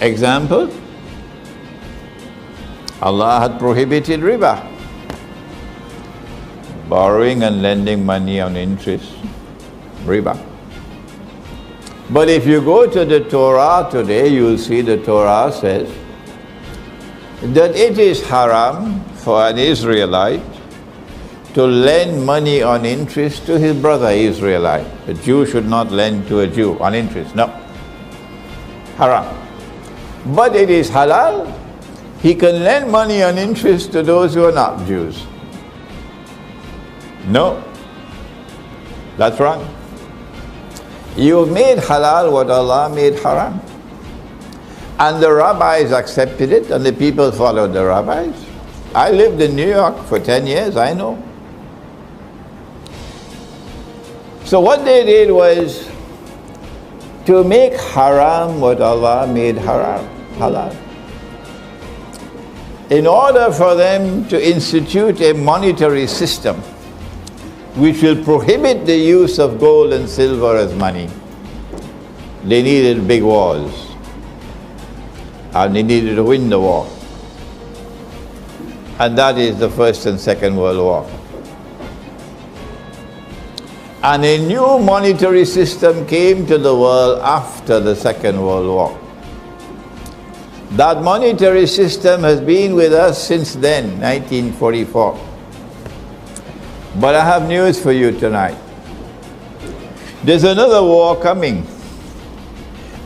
Example, Allah had prohibited riba, borrowing and lending money on interest, riba. But if you go to the Torah today, you'll see the Torah says that it is haram for an Israelite to lend money on interest to his brother Israelite. A Jew should not lend to a Jew on interest, no. Haram. But it is halal. He can lend money on interest to those who are not Jews. No. That's wrong. You've made halal what Allah made haram. And the rabbis accepted it, and the people followed the rabbis. I lived in New York for 10 years, I know. So what they did was to make haram what Allah made haram, halal. In order for them to institute a monetary system which will prohibit the use of gold and silver as money, they needed big wars. And they needed to win the war. And that is the First and Second World War. And a new monetary system came to the world after the Second World War. That monetary system has been with us since then, 1944. But I have news for you tonight. There's another war coming,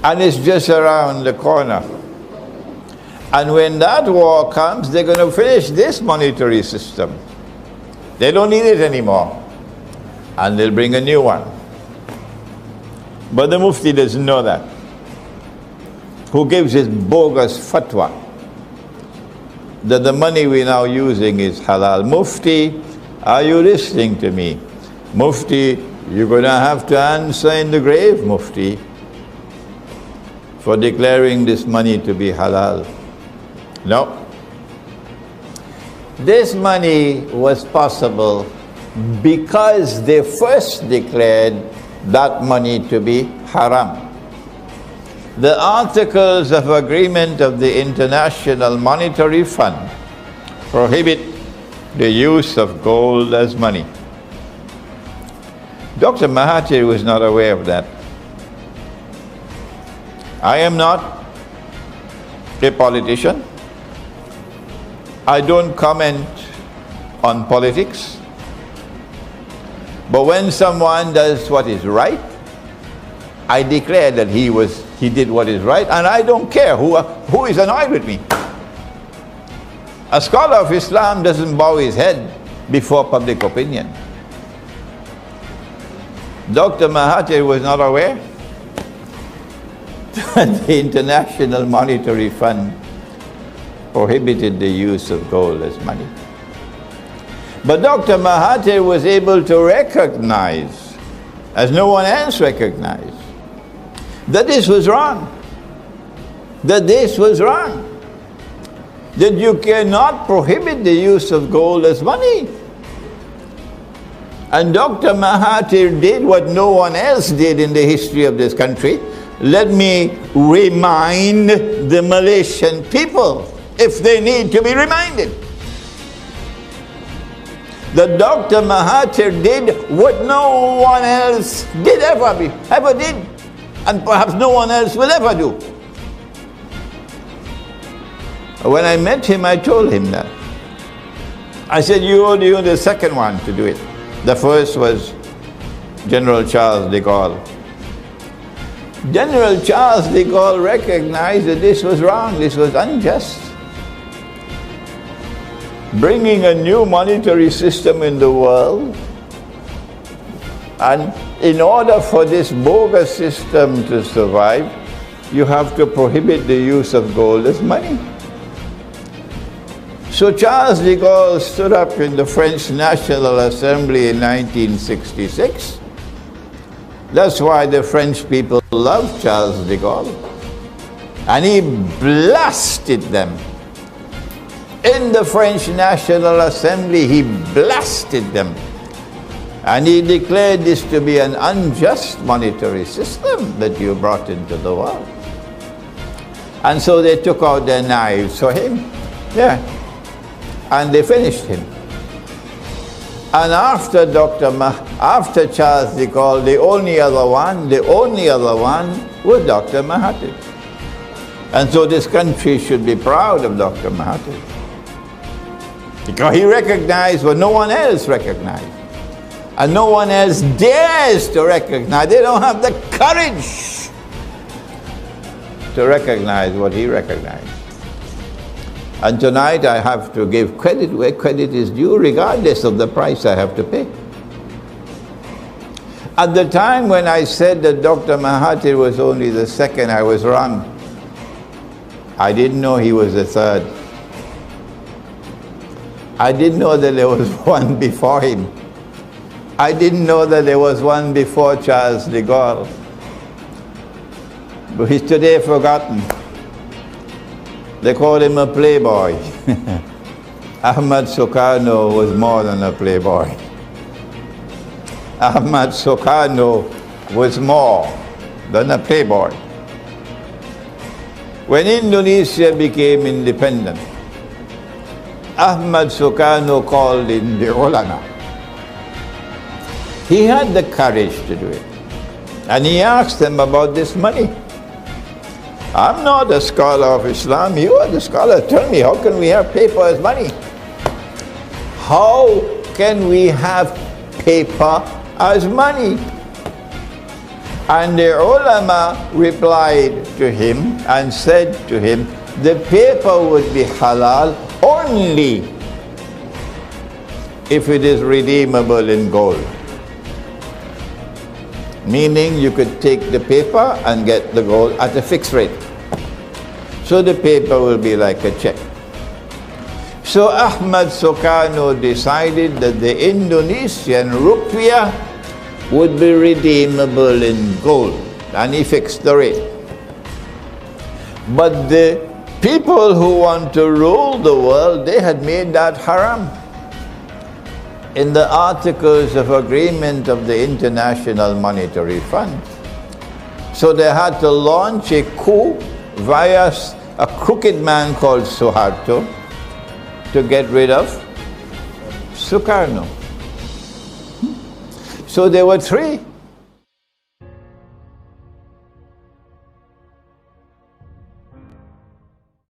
and it's just around the corner. And when that war comes, they're going to finish this monetary system. They don't need it anymore. And they'll bring a new one. But the Mufti doesn't know that. Who gives his bogus fatwa that the money we're now using is halal. Mufti, are you listening to me? Mufti, you're going to have to answer in the grave, Mufti, for declaring this money to be halal. No. This money was possible because they first declared that money to be haram. The Articles of Agreement of the International Monetary Fund prohibit the use of gold as money. Dr. Mahathir was not aware of that. I am not a politician. I don't comment on politics. But when someone does what is right, I declare that he did what is right, and I don't care who is annoyed with me. A scholar of Islam doesn't bow his head before public opinion. Dr. Mahathir was not aware that the International Monetary Fund prohibited the use of gold as money. But Dr. Mahathir was able to recognize, as no one else recognized, that this was wrong. That this was wrong. That you cannot prohibit the use of gold as money. And Dr. Mahathir did what no one else did in the history of this country. Let me remind the Malaysian people, if they need to be reminded, that Dr. Mahathir did what no one else did ever did, and perhaps no one else will ever do. When I met him, I told him that. I said, you're the second one to do it. The first was General Charles de Gaulle. General Charles de Gaulle recognized that this was wrong, this was unjust. Bringing a new monetary system in the world, and in order for this bogus system to survive, you have to prohibit the use of gold as money. So Charles de Gaulle stood up in the French National Assembly in 1966. That's why the French people loved Charles de Gaulle. And he blasted them. In the French National Assembly, he blasted them. And he declared this to be an unjust monetary system that you brought into the world. And so they took out their knives for him. Yeah. And they finished him. And after after Charles de Gaulle, the only other one was Dr. Mahathir. And so this country should be proud of Dr. Mahathir. Because he recognized what no one else recognized. And no one else dares to recognize. They don't have the courage to recognize what he recognized. And tonight I have to give credit where credit is due, regardless of the price I have to pay. At the time when I said that Dr. Mahathir was only the second, I was wrong. I didn't know he was the third. I didn't know that there was one before him. I didn't know that there was one before Charles de Gaulle. But he's today forgotten. They called him a playboy. Ahmad Sukarno was more than a playboy. Ahmad Sukarno was more than a playboy. When Indonesia became independent, Ahmad Sukarno called in the ulama. He had the courage to do it. And he asked them about this money. I'm not a scholar of Islam, you are the scholar. Tell me, how can we have paper as money? How can we have paper as money? And the ulama replied to him and said to him, the paper would be halal only if it is redeemable in gold. Meaning you could take the paper and get the gold at a fixed rate. So the paper will be like a check. So Ahmad Sukarno decided that the Indonesian rupiah would be redeemable in gold, and he fixed the rate. But the people who want to rule the world, they had made that haram. In the Articles of Agreement of the International Monetary Fund. So they had to launch a coup via a crooked man called Suharto to get rid of Sukarno. So there were three.